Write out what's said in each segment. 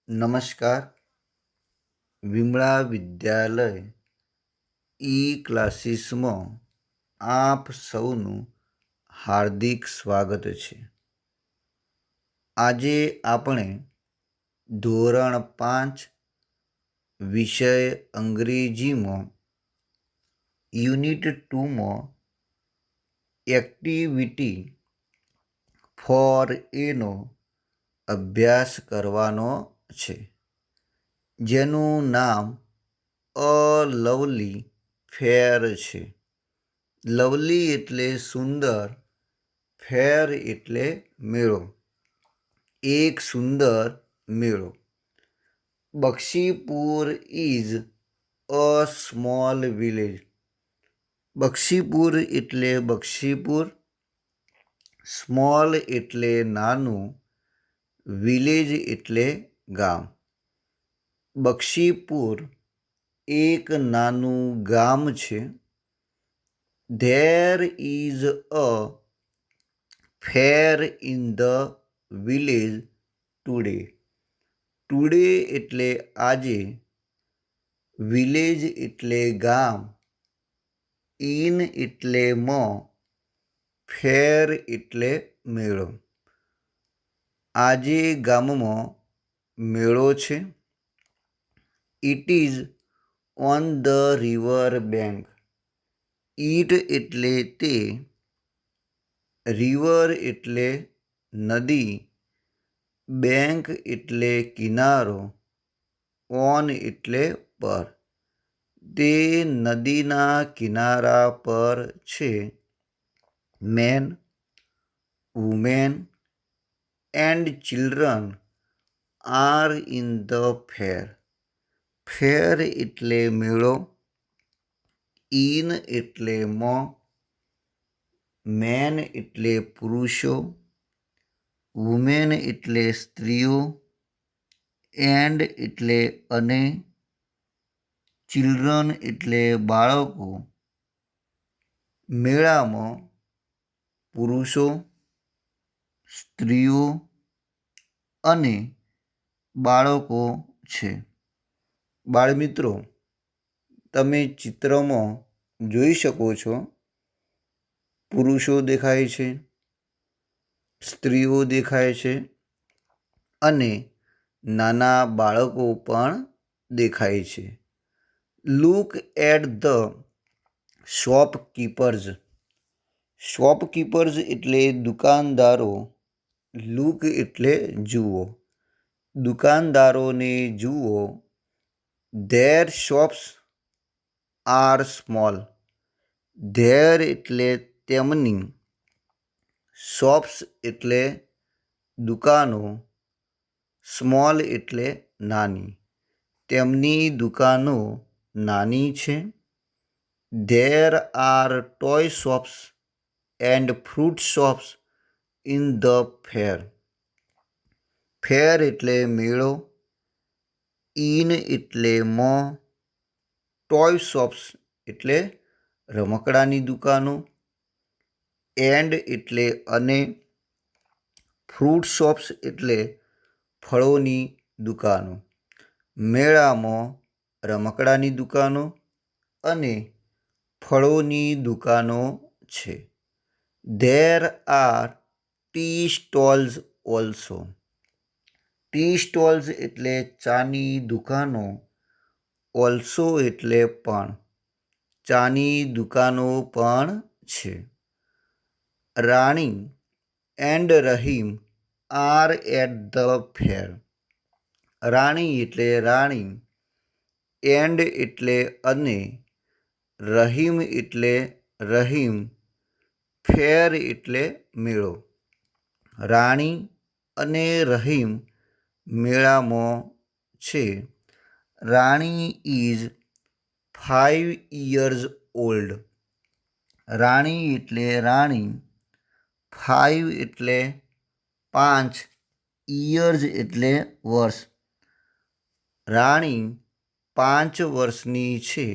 નમસ્કાર. વિમળા વિદ્યાલય ક્લાસીસમાં આપ સૌનું હાર્દિક સ્વાગત છે. આજે આપણે ધોરણ 5 વિષય અંગ્રેજીમાં યુનિટ 2માં એક્ટિવિટી 4A અભ્યાસ કરવાનો છે, જેનું નામ અ લવલી ફેર છે. લવલી એટલે સુંદર, ફેર એટલે મેળો, એક સુંદર મેળો. Bakshipur is a small village. Bakshipur એટલે બક્ષીપુર, સ્મોલ એટલે નાનું, વિલેજ એટલે ગામ. બક્ષીપુર એક નાનું ગામ છે. There is a fair in the village today. Today એટલે આજે, વિલેજ એટલે ગામ, ઇન એટલે માં, ફેર એટલે મેળો. આજે ગામમાં મેળો છે. It is on the river bank. It એટલે તે, રિવર એટલે નદી, બેંક એટલે કિનારો, ઓન એટલે પર. તે નદીના કિનારા પર છે. Man, women and children are in the fair. Fair એટલે મેળો, ઇન એટલે માં, મેન એટલે પુરુષો, વુમેન એટલે સ્ત્રીઓ, એન્ડ એટલે અને, ચિલ્ડ્રન એટલે બાળકો. મેળામાં પુરુષો, સ્ત્રીઓ અને બાળકો છે. બાળમિત્રો, તમે ચિત્રમાં જોઈ શકો છો, પુરુષો દેખાય છે, સ્ત્રીઓ દેખાય છે અને નાના બાળકો પણ દેખાય છે. Look at the shopkeepers. Shopkeepers એટલે દુકાનદારો. લુક એટલે જુઓ, દુકાનદારોને જુઓ. Their shops are small. Their એટલે તેમની, શોપ્સ એટલે દુકાનો, સ્મોલ એટલે નાની. તેમની દુકાનો નાની છે. There are toy shops and fruit shops in the fair. Fair એટલે મેળો, ઇન એટલે માં, ટોય શોપ્સ એટલે રમકડાની દુકાનો, એન્ડ એટલે અને, ફ્રૂટ શોપ્સ એટલે ફળોની દુકાનો. મેળામાં રમકડાની દુકાનો અને ફળોની દુકાનો છે. There R T stalls also. T stalls એટલે ચાની દુકાનો, ઓલ્સો એટલે પણ, ચાની દુકાનો પણ છે. Rani and Rahim are at the fair. Rani એટલે રાણી, એન્ડ એટલે અને, રહીમ એટલે રહીમ, ફેર એટલે મેળો. રાણી અને રહીમ મેળામાં છે. રાણી ઇઝ 5 years old. રાણી એટલે રાણી, 5 એટલે 5, યર્સ એટલે વર્ષ. રાણી 5 વર્ષની છે.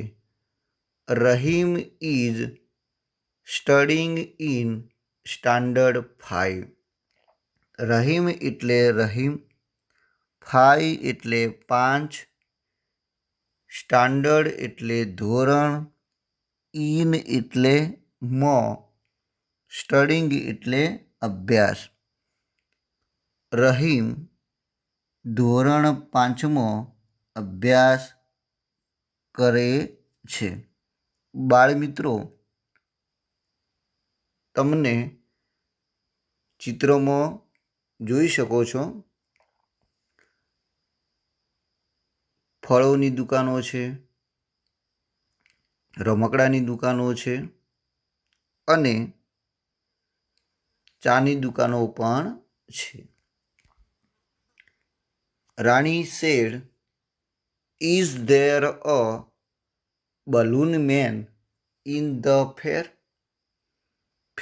Rahim is studying in standard 5. Rahim એટલે રહીમ, 5 એટલે 5, સ્ટાન્ડર્ડ એટલે ધોરણ, ઇન એટલે માં, સ્ટડિંગ એટલે અભ્યાસ. રહીમ ધોરણ 5માં અભ્યાસ કરે છે. બાળમિત્રો, તમને ચિત્રમાં જોઈ શકો છો ફળોની દુકાનો છે, રમકડાની દુકાનો છે અને ચાની દુકાનો પણ છે. Rani said, "Is there a balloon man in the fair?"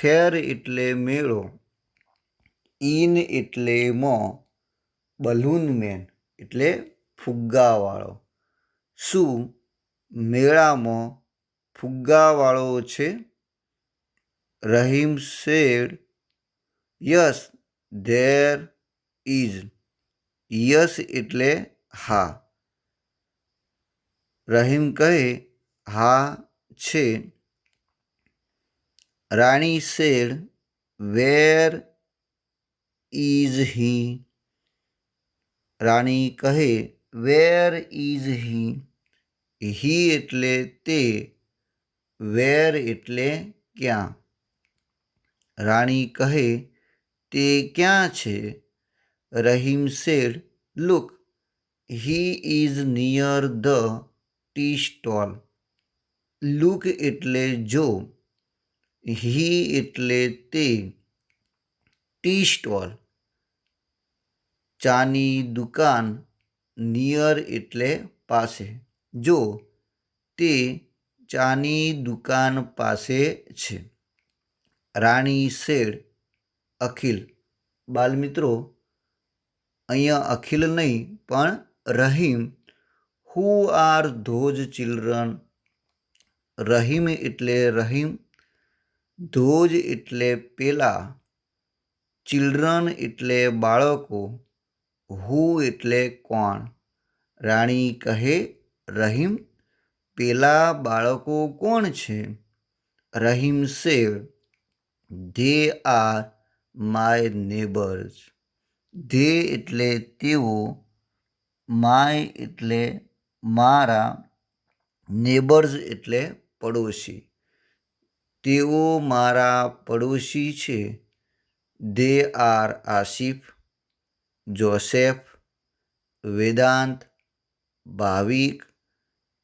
ફેર એટલે મેળો, ઇન એટલે માં, બલૂન મેન એટલે ફુગ્ગાવાળો. શું મેળામાં ફુગ્ગાવાળો છે? Rahim said, "Yes, there is." Yes એટલે હા. રહીમ કહે હા છે. Rani said, "Where is he?" રાણી કહે where is he? he એટલે તે, where એટલે ક્યાં. રાણી કહે તે ક્યાં છે? Rahim said, "Look, he is near the tea stall." Look એટલે જો, હી એટલે તે, ટી સ્ટોલ ચાની દુકાન, નિયર એટલે પાસે, જો તે ચાની દુકાન પાસે છે. રાણી said, અખિલ. બાલમિત્રો, અહીંયા અખિલ નહીં પણ Rahim. Who are those children? Rahim એટલે રહીમ, ધોઝ એટલે પેલા, ચિલ્ડ્રન એટલે બાળકો, હુ એટલે કોણ. રાણી કહે રહીમ, પેલા બાળકો કોણ છે? Rahim said, "They are my neighbors." They એટલે તેઓ, માય એટલે મારા, નેબર્સ એટલે પડોશી. તેઓ મારા પડોશી છે. They are Asif, Joseph, Vedant, Bhavik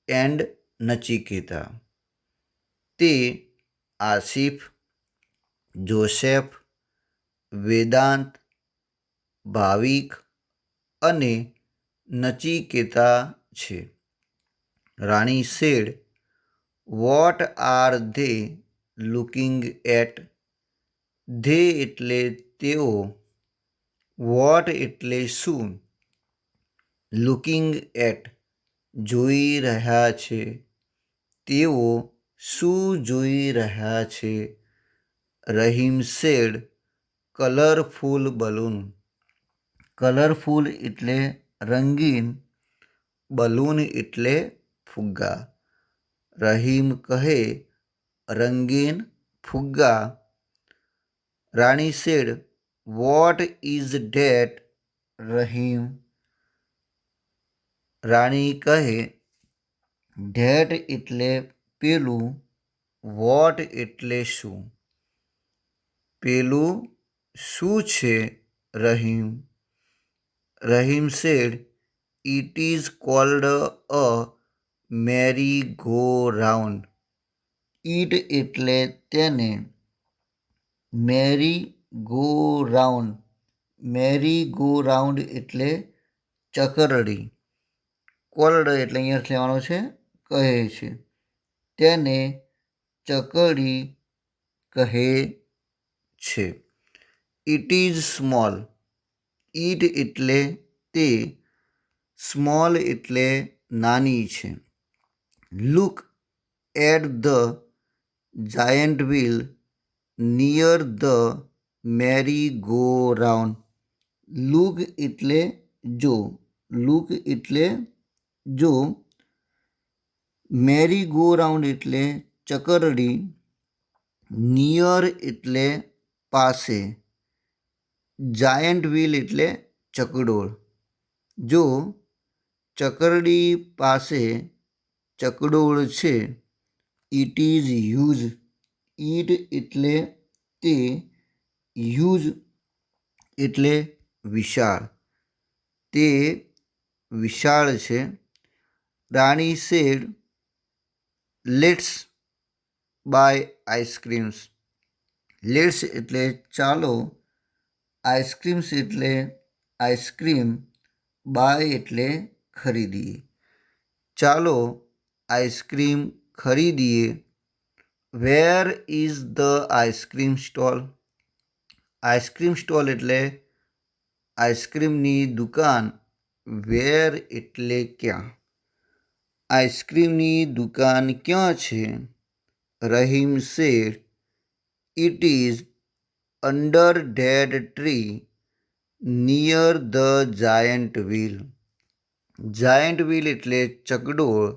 and Nachiketa. તે આસિફ, જોસેફ, વેદાંત, ભાવિક અને નચિકેતા છે. Rani said, "What are they looking at?" They એટલે તેઓ, વોટ એટલે શું, લુકિંગ એટ જોઈ રહ્યા છે. તેઓ શું જોઈ રહ્યા છે? Rahim said, "colourful balloon." Colourful એટલે રંગીન, બલૂન એટલે ફુગ્ગા. રહીમ કહે રંગીન ફુગ્ગા. રાણી said, "What is that?" Rahim. રાણી કહે ધેટ એટલે પેલું, વોટ એટલે શું. પેલું શું છે? Rahim. Rahim said, "It is called a merry-go-round." ઈટ એટલે તેને, મેરી ગો રાઉન્ડ, મેરી ગો રાઉન્ડ એટલે ચકરડી. કોલ્ડ એટલે અહીંયા લેવાનો છે કહે છે. તેને ચકરડી કહે છે. It is small. ઈટ એટલે તે, સ્મોલ એટલે નાની છે. Look at the giant wheel near the merry go round. Look એટલે જો, લુક એટલે જો, મેરી ગો રાઉન્ડ એટલે ચકરડી, નિયર એટલે પાસે, જાયન્ટ વ્હીલ એટલે ચકડોળ. જો ચકરડી પાસે ચકડોળ છે, ઇટ ઇઝ હ્યુજ. ઇટ એટલે તે, હ્યુજ એટલે વિશાળ, તે વિશાળ છે. Rani said, let's buy ice creams. Let's એટલે ચાલો, આઈસ્ક્રીમ્સ એટલે આઈસ્ક્રીમ, બાય એટલે ખરીદીએ. ચાલો આઈસ્ક્રીમ ખરીદીએ. Where is the ice cream stall? Ice cream stall એટલે આઈસ્ક્રીમની દુકાન. વેર એટલે ક્યાં. આઈસ્ક્રીમની દુકાન ક્યાં છે? Rahim said, it is under that tree near the giant wheel. Giant wheel એટલે ચકડોળ,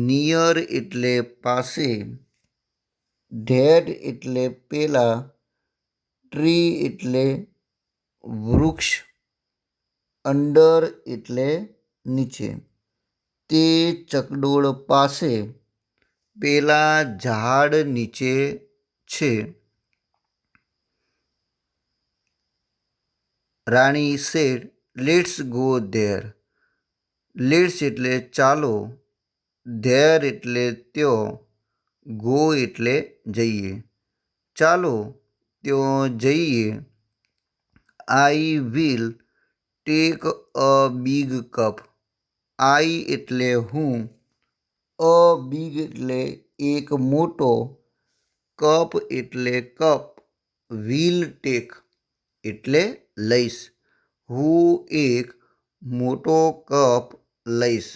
નિયર એટલે પાસે, ધેટ એટલે પેલા, ટ્રી એટલે વૃક્ષ, અંડર એટલે નીચે. તે ચકડોળ પાસે, પેલા ઝાડ નીચે છે. Rani said, let's go there. Let's એટલે ચાલો, ધેર એટલે ત્યાં, ગો એટલે જઈએ. ચાલો ત્યાં જઈએ. I will take a big cup. I એટલે હું, અ બિગ એટલે એક મોટો, કપ એટલે કપ, વિલ ટેક એટલે લઈશ. હું એક મોટો કપ લઈશ.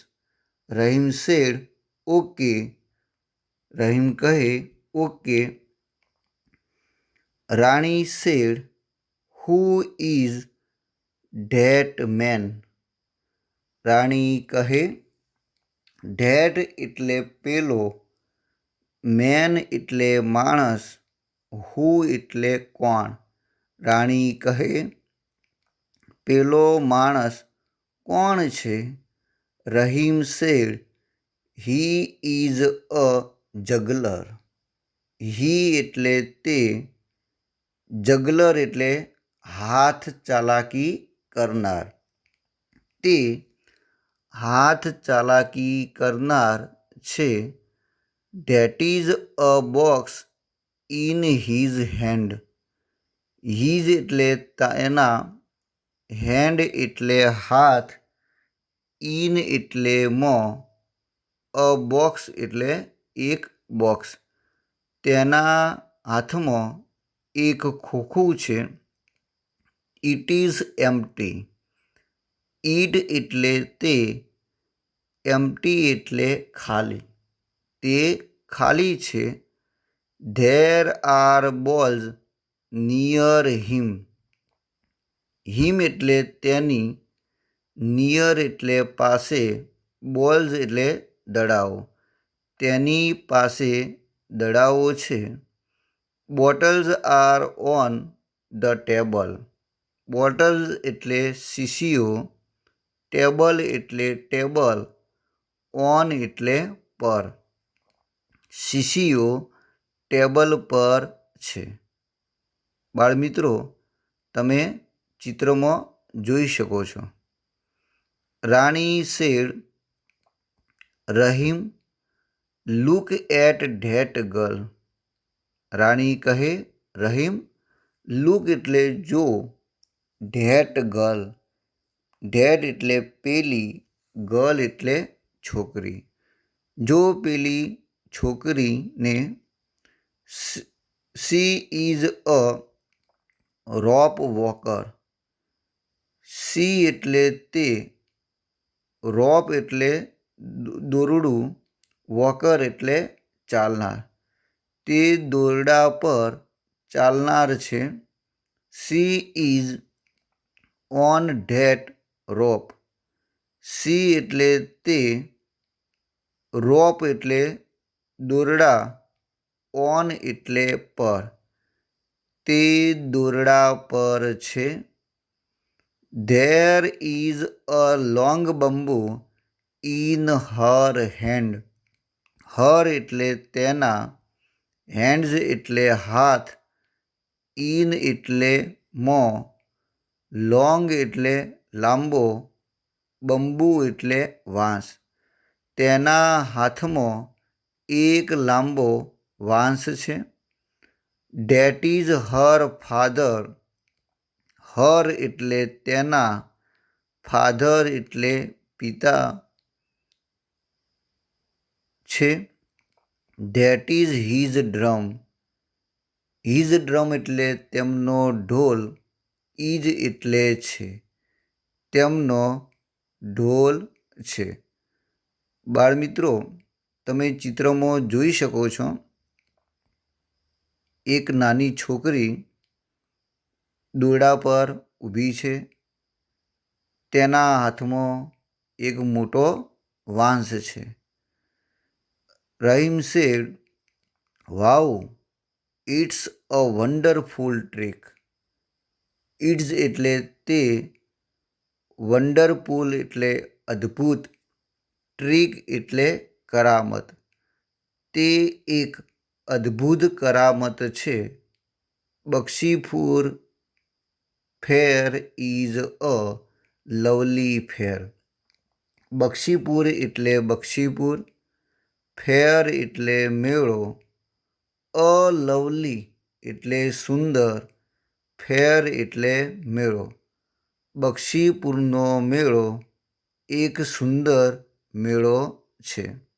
Rahim sad, okay. રહીમ કહે, okay. Rani said, who is that man? Rani કહે, ધેટ એટલે પેલો, મેન એટલે માણસ, હુ એટલે કોણ. રાણી કહે, પેલો માણસ કોણ છે? Rahim said, he is a juggler. He એટલે તે, જગલર એટલે હાથ ચાલાકી કરનાર. તે હાથ ચાલાકી કરનાર છે. That is a box in his hand. His એટલે તેના, હેન્ડ એટલે હાથ, ઇન એટલે માં, અ બોક્સ એટલે એક બોક્સ. તેના હાથમાં એક ખોખું છે. It is empty. ઇટ એટલે તે, એમ્પ્ટી એટલે ખાલી, તે ખાલી છે. ધેર આર બોલ્સ નિયર હિમ. હિમ એટલે તેની, નિયર એટલે પાસે, બોલ્સ એટલે દડાઓ, તેની પાસે દડાઓ છે. Bottles are on the table. Bottles એટલે શીશીઓ, ટેબલ એટલે ટેબલ, ઓન એટલે પર. શીશીઓ ટેબલ પર છે. બાળમિત્રો, તમે ચિત્રમાં જોઈ શકો છો. Rani said, Rahim, look at that girl. Rani કહે, રહીમ, લુક એટલે જો, ધેટ ગર્લ. ધેટ એટલે પેલી, ગર્લ એટલે છોકરી. જો પેલી છોકરીને. She is a rope walker. C એટલે તે, રોપ એટલે દોરડું, વોકર એટલે ચાલનાર. તે દોરડા પર ચાલનાર છે. She is on that rope. C એટલે તે, રોપ એટલે દોરડા, ઓન એટલે પર. તે દોરડા પર છે. There is a long bamboo in her hand. Her એટલે તેના, હેન્ડ્સ એટલે હાથ, ઇન એટલે મોં, લોંગ એટલે લાંબો, બંબુ એટલે વાંસ. તેના હાથમાં એક લાંબો વાંસ છે. That is her father. Her એટલે તેના, ફાધર એટલે પિતા છે. That is his drum. His drum એટલે તેમનો ઢોલ, ઇઝ એટલે છે, તેમનો ઢોલ છે. બાળમિત્રો, તમે ચિત્રમાં જોઈ શકો છો એક નાની છોકરી દોરડા પર ઊભી છે. તેના હાથમાં એક મોટો વાંસ છે. Rahim said, wow, it's a wonderful trick. It's એટલે તે, વન્ડરફુલ એટલે અદ્ભુત, ટ્રીક એટલે કરામત. તે એક અદ્ભુત કરામત છે. બક્ષીપુર ફેર ઇઝ અ લવલી ફેર. બક્ષીપુર એટલે બક્ષીપુર, ફેર એટલે મેળો, અ લવલી એટલે સુંદર, ફેર એટલે મેળો. બક્ષીપુરનો મેળો એક સુંદર મેળો છે.